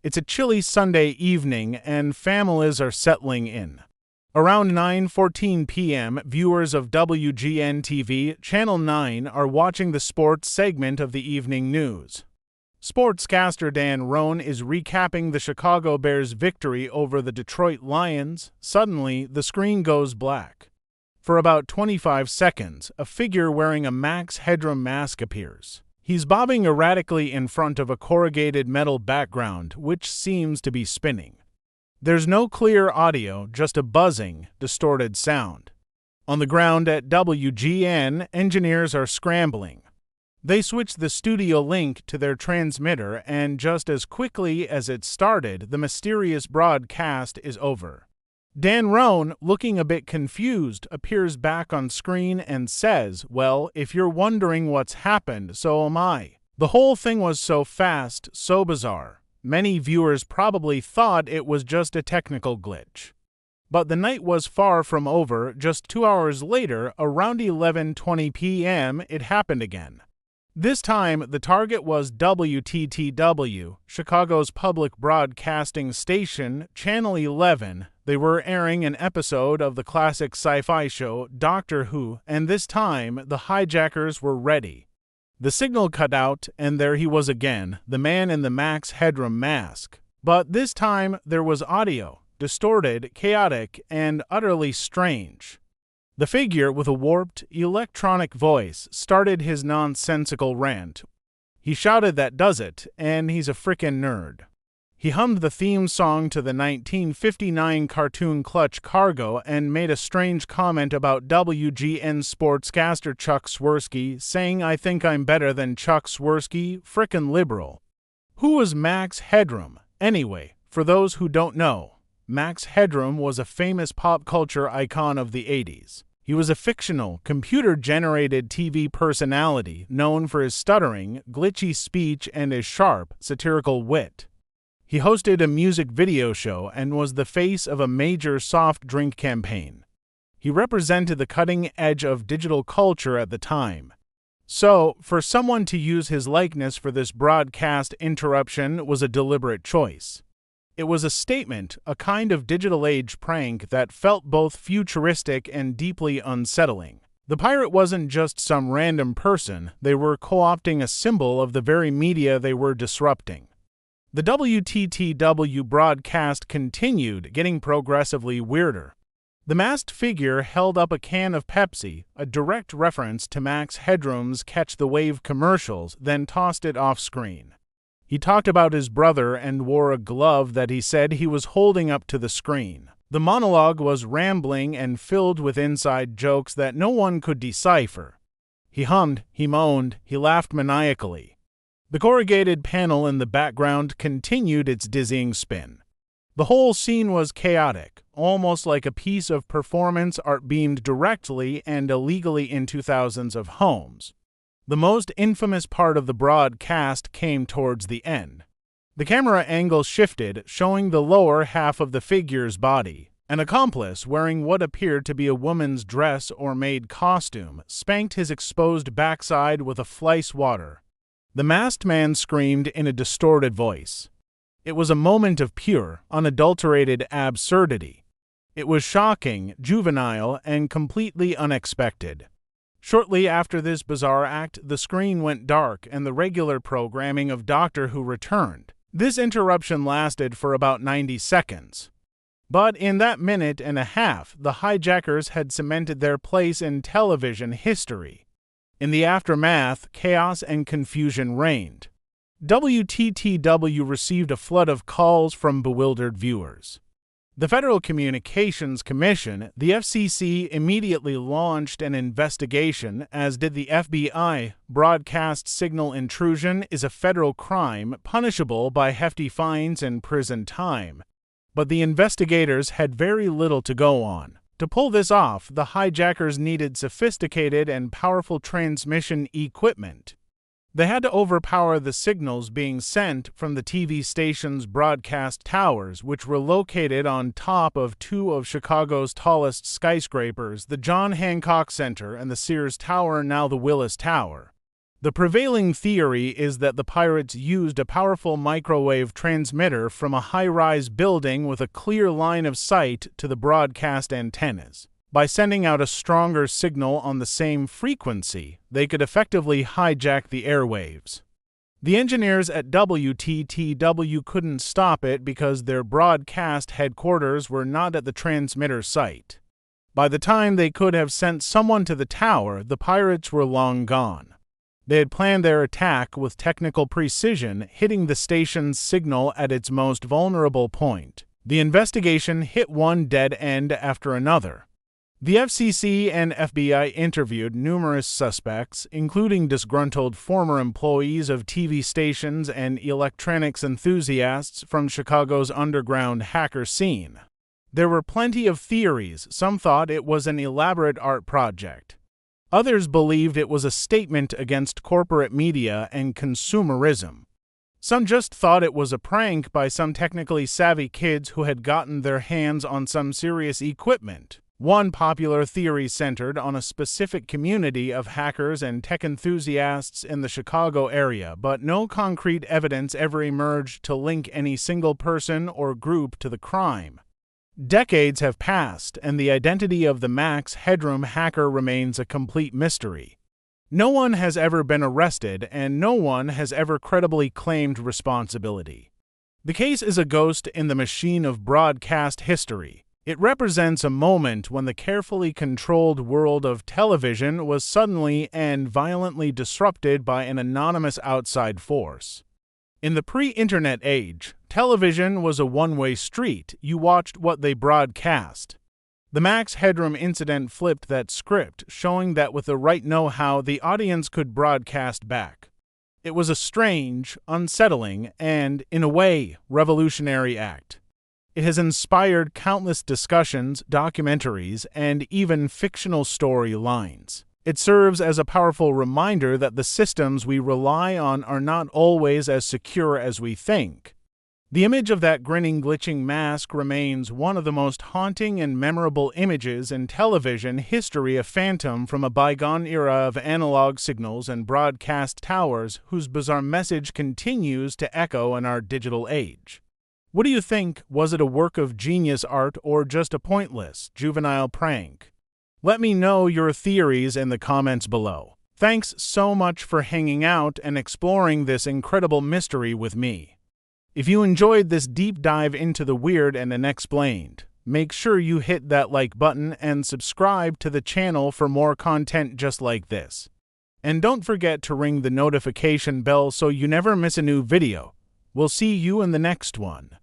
It's a chilly Sunday evening and families are settling in. Around 9:14 p.m., viewers of WGN-TV Channel 9 are watching the sports segment of the evening news. Sportscaster Dan Roan is recapping the Chicago Bears' victory over the Detroit Lions. Suddenly, the screen goes black. For about 25 seconds, a figure wearing a Max Headroom mask appears. He's bobbing erratically in front of a corrugated metal background, which seems to be spinning. There's no clear audio, just a buzzing, distorted sound. On the ground at WGN, engineers are scrambling. They switch the studio link to their transmitter, and just as quickly as it started, the mysterious broadcast is over. Dan Roan, looking a bit confused, appears back on screen and says, "Well, if you're wondering what's happened, so am I. The whole thing was so fast, so bizarre. Many viewers probably thought it was just a technical glitch." But the night was far from over. Just 2 hours later, around 11:20 p.m., it happened again. This time, the target was WTTW, Chicago's public broadcasting station, Channel 11. They were airing an episode of the classic sci-fi show Doctor Who, and this time, the hijackers were ready. The signal cut out, and there he was again, the man in the Max Headroom mask. But this time, there was audio, distorted, chaotic, and utterly strange. The figure with a warped, electronic voice started his nonsensical rant. He shouted that does it, and he's a frickin' nerd. He hummed the theme song to the 1959 cartoon Clutch Cargo and made a strange comment about WGN sportscaster Chuck Swirsky, saying, "I think I'm better than Chuck Swirsky, frickin' liberal." Who was Max Headroom? Anyway, for those who don't know, Max Headroom was a famous pop culture icon of the 80s. He was a fictional, computer-generated TV personality known for his stuttering, glitchy speech and his sharp, satirical wit. He hosted a music video show and was the face of a major soft drink campaign. He represented the cutting edge of digital culture at the time. So, for someone to use his likeness for this broadcast interruption was a deliberate choice. It was a statement, a kind of digital age prank that felt both futuristic and deeply unsettling. The pirate wasn't just some random person, they were co-opting a symbol of the very media they were disrupting. The WTTW broadcast continued, getting progressively weirder. The masked figure held up a can of Pepsi, a direct reference to Max Headroom's Catch the Wave commercials, then tossed it off screen. He talked about his brother and wore a glove that he said he was holding up to the screen. The monologue was rambling and filled with inside jokes that no one could decipher. He hummed, he moaned, he laughed maniacally. The corrugated panel in the background continued its dizzying spin. The whole scene was chaotic, almost like a piece of performance art beamed directly and illegally into thousands of homes. The most infamous part of the broadcast came towards the end. The camera angle shifted, showing the lower half of the figure's body. An accomplice, wearing what appeared to be a woman's dress or maid costume, spanked his exposed backside with a flice water. The masked man screamed in a distorted voice. It was a moment of pure, unadulterated absurdity. It was shocking, juvenile, and completely unexpected. Shortly after this bizarre act, the screen went dark and the regular programming of Doctor Who returned. This interruption lasted for about 90 seconds. But in that minute and a half, the hijackers had cemented their place in television history. In the aftermath, chaos and confusion reigned. WTTW received a flood of calls from bewildered viewers. The Federal Communications Commission, the FCC, immediately launched an investigation, as did the FBI. Broadcast signal intrusion is a federal crime punishable by hefty fines and prison time. But the investigators had very little to go on. To pull this off, the hijackers needed sophisticated and powerful transmission equipment. They had to overpower the signals being sent from the TV station's broadcast towers, which were located on top of two of Chicago's tallest skyscrapers, the John Hancock Center and the Sears Tower, now the Willis Tower. The prevailing theory is that the pirates used a powerful microwave transmitter from a high-rise building with a clear line of sight to the broadcast antennas. By sending out a stronger signal on the same frequency, they could effectively hijack the airwaves. The engineers at WTTW couldn't stop it because their broadcast headquarters were not at the transmitter site. By the time they could have sent someone to the tower, the pirates were long gone. They had planned their attack with technical precision, hitting the station's signal at its most vulnerable point. The investigation hit one dead end after another. The FCC and FBI interviewed numerous suspects, including disgruntled former employees of TV stations and electronics enthusiasts from Chicago's underground hacker scene. There were plenty of theories. Some thought it was an elaborate art project. Others believed it was a statement against corporate media and consumerism. Some just thought it was a prank by some technically savvy kids who had gotten their hands on some serious equipment. One popular theory centered on a specific community of hackers and tech enthusiasts in the Chicago area, but no concrete evidence ever emerged to link any single person or group to the crime. Decades have passed, and the identity of the Max Headroom hacker remains a complete mystery. No one has ever been arrested, and no one has ever credibly claimed responsibility. The case is a ghost in the machine of broadcast history. It represents a moment when the carefully controlled world of television was suddenly and violently disrupted by an anonymous outside force. In the pre-internet age, television was a one-way street. You watched what they broadcast. The Max Headroom incident flipped that script, showing that with the right know-how, the audience could broadcast back. It was a strange, unsettling, and, in a way, revolutionary act. It has inspired countless discussions, documentaries, and even fictional storylines. It serves as a powerful reminder that the systems we rely on are not always as secure as we think. The image of that grinning, glitching mask remains one of the most haunting and memorable images in television history, a phantom from a bygone era of analog signals and broadcast towers whose bizarre message continues to echo in our digital age. What do you think? Was it a work of genius art or just a pointless, juvenile prank? Let me know your theories in the comments below. Thanks so much for hanging out and exploring this incredible mystery with me. If you enjoyed this deep dive into the weird and unexplained, make sure you hit that like button and subscribe to the channel for more content just like this. And don't forget to ring the notification bell so you never miss a new video. We'll see you in the next one.